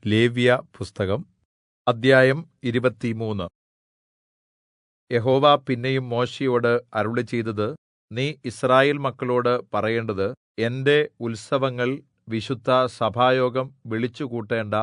ലേവ്യപുസ്തകം അദ്ധ്യായം 23. യഹോവ പിന്നെയും മോശെയോട് അരുളിച്ചെയ്തത്, നീ യിസ്രായേൽ മക്കളോട് പറയേണ്ടത്, എന്റെ ഉത്സവങ്ങൾ വിശുദ്ധസഭായോഗം വിളിച്ചുകൂട്ടേണ്ട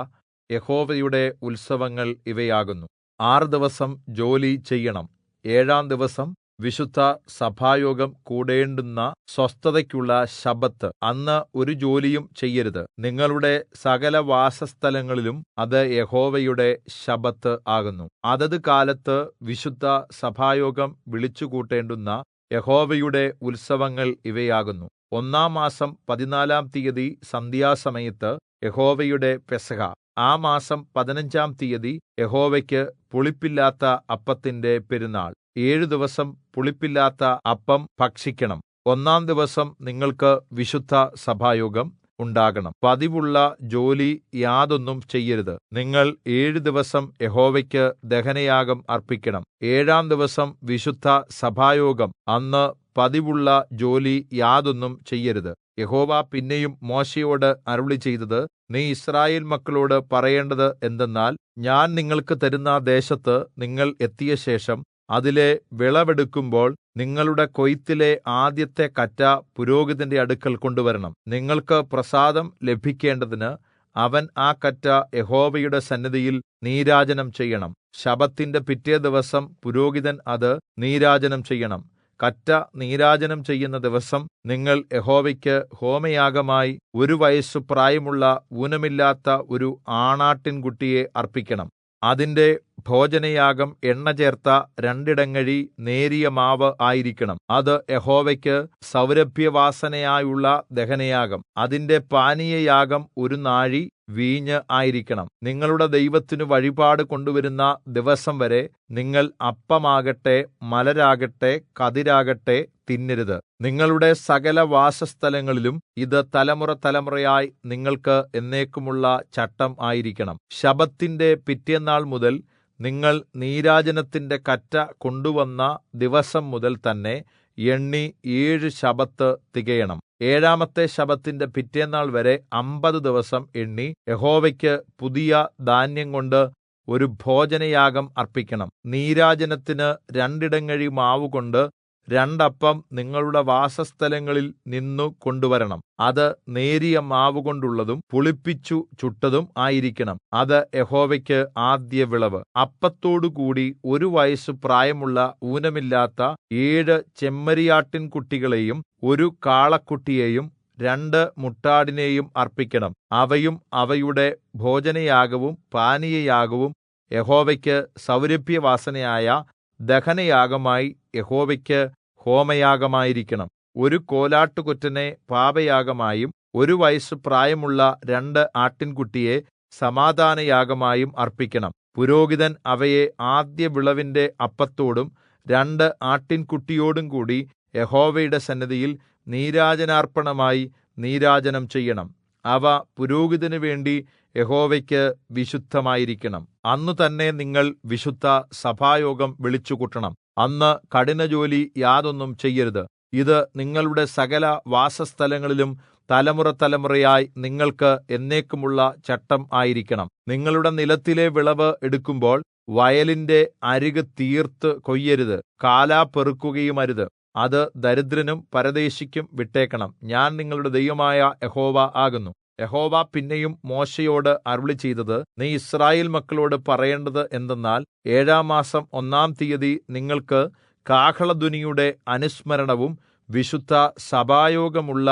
യഹോവയുടെ ഉത്സവങ്ങൾ ഇവയാകുന്നു. 6 ദിവസം ജോലി ചെയ്യണം. 7-ാം ദിവസം വിശുദ്ധസഭായോഗം കൂടേണ്ടുന്ന സ്വസ്ഥതയ്ക്കുള്ള ശബ്ബത്ത്. അന്ന് ഒരു ജോലിയും ചെയ്യരുത്. നിങ്ങളുടെ സകല വാസസ്ഥലങ്ങളിലും അത് യഹോവയുടെ ശബ്ബത്ത് ആകുന്നു. അതത് കാലത്ത് വിശുദ്ധസഭായോഗം വിളിച്ചുകൂട്ടേണ്ടുന്ന യഹോവയുടെ ഉത്സവങ്ങൾ ഇവയാകുന്നു. 1-ാം മാസം 14-ാം തീയതി സന്ധ്യാസമയത്ത് യഹോവയുടെ പെസഹ. ആ മാസം 15-ാം തീയതി യഹോവയ്ക്ക് പുളിപ്പില്ലാത്ത അപ്പത്തിന്റെ പെരുന്നാൾ. 7 ദിവസം പുളിപ്പില്ലാത്ത അപ്പം ഭക്ഷിക്കണം. 1-ാം ദിവസം നിങ്ങൾക്ക് വിശുദ്ധസഭായോഗം ഉണ്ടാകണം. പതിവുള്ള ജോലി യാതൊന്നും ചെയ്യരുത്. നിങ്ങൾ 7 ദിവസം യഹോവയ്ക്ക് ദഹനയാഗം അർപ്പിക്കണം. 7-ാം ദിവസം വിശുദ്ധസഭായോഗം. അന്ന് പതിവുള്ള ജോലി യാതൊന്നും ചെയ്യരുത്. യഹോവ പിന്നെയും മോശെയോട് അരുളിച്ചെയ്തത്, നീ യിസ്രായേൽ മക്കളോട് പറയേണ്ടത് എന്തെന്നാൽ, ഞാൻ നിങ്ങൾക്ക് തരുന്ന ദേശത്ത് നിങ്ങൾ എത്തിയശേഷം അതിലെ വിളവെടുക്കുമ്പോൾ നിങ്ങളുടെ കൊയ്ത്തിലെ ആദ്യത്തെ കറ്റ പുരോഹിതന്റെ അടുക്കൽ കൊണ്ടുവരണം. നിങ്ങൾക്ക് പ്രസാദം ലഭിക്കേണ്ടതിന് അവൻ ആ കറ്റ യഹോവയുടെ സന്നിധിയിൽ നീരാജനം ചെയ്യണം. ശബ്ബത്തിന്റെ പിറ്റേ ദിവസം പുരോഹിതൻ അത് നീരാജനം ചെയ്യണം. കറ്റ നീരാജനം ചെയ്യുന്ന ദിവസം നിങ്ങൾ യഹോവയ്ക്ക് ഹോമയാഗമായി 1 വയസ്സു പ്രായമുള്ള ഊനമില്ലാത്ത ഒരു ആണാട്ടിൻകുട്ടിയെ അർപ്പിക്കണം. അതിന്റെ ഭോജനയാഗം എണ്ണ ചേർത്ത 2 ഇടങ്ങഴി നേരിയ മാവ് ആയിരിക്കണം. അത് യഹോവയ്ക്ക് സൗരഭ്യവാസനയായുള്ള ദഹനയാഗം. അതിന്റെ പാനീയയാഗം 1 നാഴി വീഞ്ഞ് ആയിരിക്കണം. നിങ്ങളുടെ ദൈവത്തിനു വഴിപാട് കൊണ്ടുവരുന്ന ദിവസം വരെ നിങ്ങൾ അപ്പമാകട്ടെ മലരാകട്ടെ കതിരാകട്ടെ തിന്നരുത്. നിങ്ങളുടെ സകല വാസസ്ഥലങ്ങളിലും ഇത് തലമുറ തലമുറയായി നിങ്ങൾക്ക് എന്നേക്കുമുള്ള ചട്ടം ആയിരിക്കണം. ശബ്ബത്തിന്റെ പിറ്റേന്നാൾ മുതൽ നിങ്ങൾ നീരാജനത്തിന്റെ കറ്റ കൊണ്ടുവന്ന ദിവസം മുതൽ തന്നെ എണ്ണി 7 ശബ്ബത്ത് തികയണം. 7-ാമത്തെ ശബ്ബത്തിന്റെ പിറ്റേന്നാൾ വരെ 50 ദിവസം എണ്ണി യഹോവയ്ക്ക് പുതിയ ധാന്യം കൊണ്ട് ഒരു ഭോജനയാഗം അർപ്പിക്കണം. നീരാജനത്തിന് 2 ഇടങ്ങഴി മാവുകൊണ്ട് 2 അപ്പം നിങ്ങളുടെ വാസസ്ഥലങ്ങളിൽ നിന്നു കൊണ്ടുവരണം. അത് നേരിയ മാവുകൊണ്ടുള്ളതും പുളിപ്പിച്ചു ചുട്ടതും ആയിരിക്കണം. അത് യഹോവയ്ക്ക് ആദ്യ വിളവ്. അപ്പത്തോടുകൂടി 1 വയസ്സു പ്രായമുള്ള ഊനമില്ലാത്ത 7 ചെമ്മരിയാട്ടിൻകുട്ടികളെയും 1 കാളക്കുട്ടിയെയും 2 മുട്ടാടിനെയും അർപ്പിക്കണം. അവയും അവയുടെ ഭോജനയാഗവും പാനീയയാഗവും യഹോവയ്ക്ക് സൗരഭ്യവാസനയായ ദഹനയാഗമായി യഹോവയ്ക്ക് ഹോമയാഗമായിരിക്കണം. 1 കോലാട്ടുകൊറ്റനെ പാപയാഗമായും 1 വയസ്സു പ്രായമുള്ള 2 ആട്ടിൻകുട്ടിയെ സമാധാനയാഗമായും അർപ്പിക്കണം. പുരോഹിതൻ അവയെ ആദ്യ വിളവിന്റെ അപ്പത്തോടും 2 ആട്ടിൻകുട്ടിയോടും കൂടി യഹോവയുടെ സന്നിധിയിൽ നീരാജനാർപ്പണമായി നീരാജനം ചെയ്യണം. അവ പുരോഹിതനു വേണ്ടി യഹോവയ്ക്ക് വിശുദ്ധമായിരിക്കണം. അന്ന് തന്നെ നിങ്ങൾ വിശുദ്ധസഭായോഗം വിളിച്ചുകൂട്ടണം. അന്ന് കഠിനജോലി യാതൊന്നും ചെയ്യരുത്. ഇത് നിങ്ങളുടെ സകല വാസസ്ഥലങ്ങളിലും തലമുറ തലമുറയായി നിങ്ങൾക്ക് എന്നേക്കുമുള്ള ചട്ടം ആയിരിക്കണം. നിങ്ങളുടെ നിലത്തിലെ വിളവ് എടുക്കുമ്പോൾ വയലിന്റെ അരികു തീർത്ത് കൊയ്യരുത്. കാലാ പെറുക്കുകയുമരുത്. അത് ദരിദ്രനും പരദേശിക്കും വിട്ടേക്കണം. ഞാൻ നിങ്ങളുടെ ദൈവമായ യഹോവ ആകുന്നു. യഹോവ പിന്നെയും മോശെയോട് അരുളിച്ചെയ്തത്, നീ യിസ്രായേൽ മക്കളോട് പറയേണ്ടത് എന്തെന്നാൽ, 7-ാം മാസം 1-ാം തീയതി നിങ്ങൾക്ക് കാഹളധ്വനിയുടെ അനുസ്മരണവും വിശുദ്ധസഭായോഗമുള്ള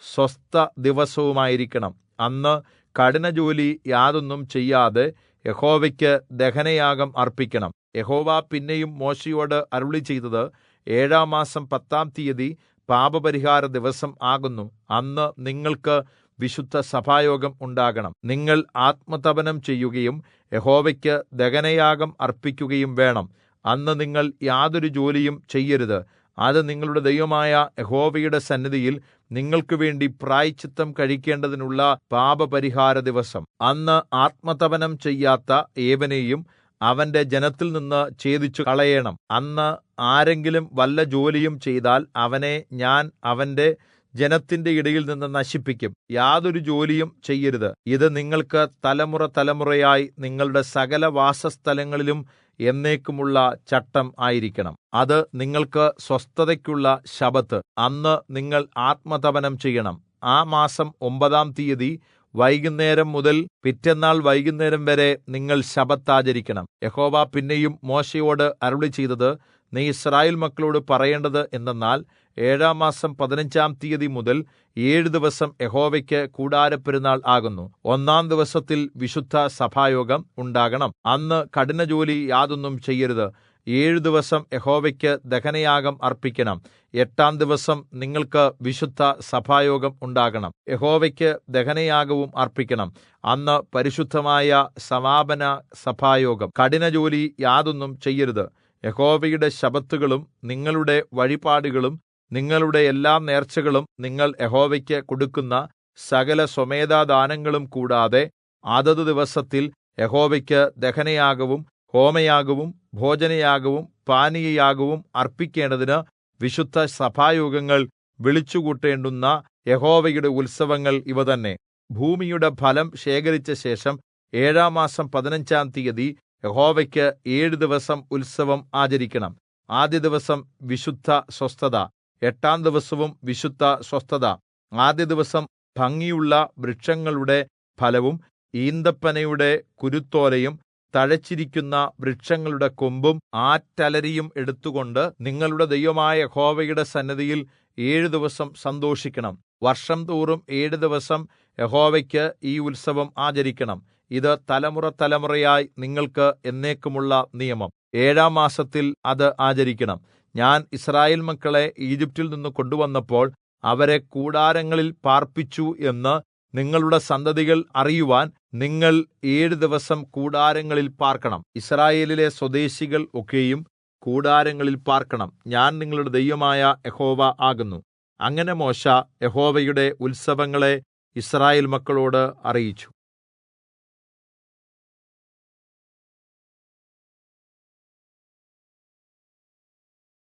സ്വസ്ഥ ദിവസവുമായിരിക്കണം. അന്ന് കഠിനജോലി യാതൊന്നും ചെയ്യാതെ യഹോവയ്ക്ക് ദഹനയാഗം അർപ്പിക്കണം. യഹോവ പിന്നെയും മോശെയോട് അരുളിച്ചെയ്തത്, 7-ാം മാസം 10-ാം തീയതി പാപപരിഹാര ദിവസം ആകുന്നു. അന്ന് നിങ്ങൾക്ക് വിശുദ്ധസഭായോഗം ഉണ്ടാകണം. നിങ്ങൾ ആത്മതപനം ചെയ്യുകയും യഹോവയ്ക്ക് ദഹനയാഗം അർപ്പിക്കുകയും വേണം. അന്ന് നിങ്ങൾ യാതൊരു ജോലിയും ചെയ്യരുത്. അത് നിങ്ങളുടെ ദൈവമായ യഹോവയുടെ സന്നിധിയിൽ നിങ്ങൾക്ക് വേണ്ടി പ്രായശ്ചിത്തം കഴിക്കേണ്ടതിനുള്ള പാപപരിഹാര ദിവസം. അന്ന് ആത്മതപനം ചെയ്യാത്ത ഏവനെയും അവന്റെ ജനത്തിൽ നിന്ന് ഛേദിച്ചു കളയണം. അന്ന് ആരെങ്കിലും വല്ല ജോലിയും ചെയ്താൽ അവനെ ഞാൻ അവന്റെ ജനത്തിന്റെ ഇടയിൽ നിന്ന് നശിപ്പിക്കും. യാതൊരു ജോലിയും ചെയ്യരുത്. ഇത് നിങ്ങൾക്ക് തലമുറ തലമുറയായി നിങ്ങളുടെ സകല വാസസ്ഥലങ്ങളിലും എന്നേക്കുമുള്ള ചട്ടം ആയിരിക്കണം. അത് നിങ്ങൾക്ക് സ്വസ്ഥതയ്ക്കുള്ള ശബ്ബത്ത്. അന്ന് നിങ്ങൾ ആത്മതപനം ചെയ്യണം. ആ മാസം 9-ാം തീയതി വൈകുന്നേരം മുതൽ പിറ്റെന്നാൾ വൈകുന്നേരം വരെ നിങ്ങൾ ശബ്ബത്ത് ആചരിക്കണം. യഹോവ പിന്നെയും മോശെയോട് അരുളിച്ചെയ്തത്, നീ യിസ്രായേൽ മക്കളോട് പറയേണ്ടത് എന്തെന്നാൽ, 7-ാം മാസം 15-ാം തീയതി മുതൽ 7 ദിവസം യഹോവയ്ക്ക് കൂടാരപ്പെരുന്നാൾ ആകുന്നു. 1-ാം ദിവസത്തിൽ വിശുദ്ധ സഭായോഗം ഉണ്ടാകണം. അന്ന് കഠിനജോലി യാതൊന്നും ചെയ്യരുത്. 7 ദിവസം യഹോവയ്ക്ക് ദഹനയാഗം അർപ്പിക്കണം. 8-ാം ദിവസം നിങ്ങൾക്ക് വിശുദ്ധ സഭായോഗം ഉണ്ടാകണം. യഹോവയ്ക്ക് ദഹനയാഗവും അർപ്പിക്കണം. അന്ന് പരിശുദ്ധമായ സമാപന സഭായോഗം. കഠിനജോലി യാതൊന്നും ചെയ്യരുത്. യഹോവയുടെ ശബ്ബത്തുകളും നിങ്ങളുടെ വഴിപാടുകളും നിങ്ങളുടെ എല്ലാ നേർച്ചകളും നിങ്ങൾ യഹോവയ്ക്ക് കൊടുക്കുന്ന സകല സ്വമേധാദാനങ്ങളും കൂടാതെ അതത് ദിവസത്തിൽ യഹോവയ്ക്ക് ദഹനയാഗവും ഹോമയാഗവും ഭോജനയാഗവും പാനീയയാഗവും അർപ്പിക്കേണ്ടതിന് വിശുദ്ധ സഭായോഗങ്ങൾ വിളിച്ചുകൂട്ടേണ്ടുന്ന യഹോവയുടെ ഉത്സവങ്ങൾ ഇവ തന്നെ. ഭൂമിയുടെ ഫലം ശേഖരിച്ച ശേഷം 7-ാം മാസം 15-ാം തീയതി യഹോവയ്ക്ക് 7 ദിവസം ഉത്സവം ആചരിക്കണം. ആദ്യ ദിവസം വിശുദ്ധ സ്വസ്ഥത, 8-ാം ദിവസവും വിശുദ്ധ സ്വസ്ഥത. ആദ്യ ദിവസം ഭംഗിയുള്ള വൃക്ഷങ്ങളുടെ ഫലവും ഈന്തപ്പനയുടെ കുരുത്തോലയും തഴച്ചിരിക്കുന്ന വൃക്ഷങ്ങളുടെ കൊമ്പും ആറ്റലരിയും എടുത്തുകൊണ്ട് നിങ്ങളുടെ ദൈവമായ യഹോവയുടെ സന്നിധിയിൽ 7 ദിവസം സന്തോഷിക്കണം. വർഷം തോറും 7 ദിവസം യഹോവയ്ക്ക് ഈ ഉത്സവം ആചരിക്കണം. ഇത് തലമുറ തലമുറയായി നിങ്ങൾക്ക് എന്നേക്കുമുള്ള നിയമം. 7-ാം മാസത്തിൽ അത് ആചരിക്കണം. ഞാൻ യിസ്രായേൽ മക്കളെ ഈജിപ്റ്റിൽ നിന്ന് കൊണ്ടുവന്നപ്പോൾ അവരെ കൂടാരങ്ങളിൽ പാർപ്പിച്ചു എന്ന് നിങ്ങളുടെ സന്തതികൾ അറിയുവാൻ നിങ്ങൾ 7 ദിവസം കൂടാരങ്ങളിൽ പാർക്കണം. യിസ്രായേലിലെ സ്വദേശികൾ ഒക്കെയും കൂടാരങ്ങളിൽ പാർക്കണം. ഞാൻ നിങ്ങളുടെ ദൈവമായ യഹോവ ആകുന്നു. അങ്ങനെ മോശെ യഹോവയുടെ ഉത്സവങ്ങളെ യിസ്രായേൽ മക്കളോട് അറിയിച്ചു.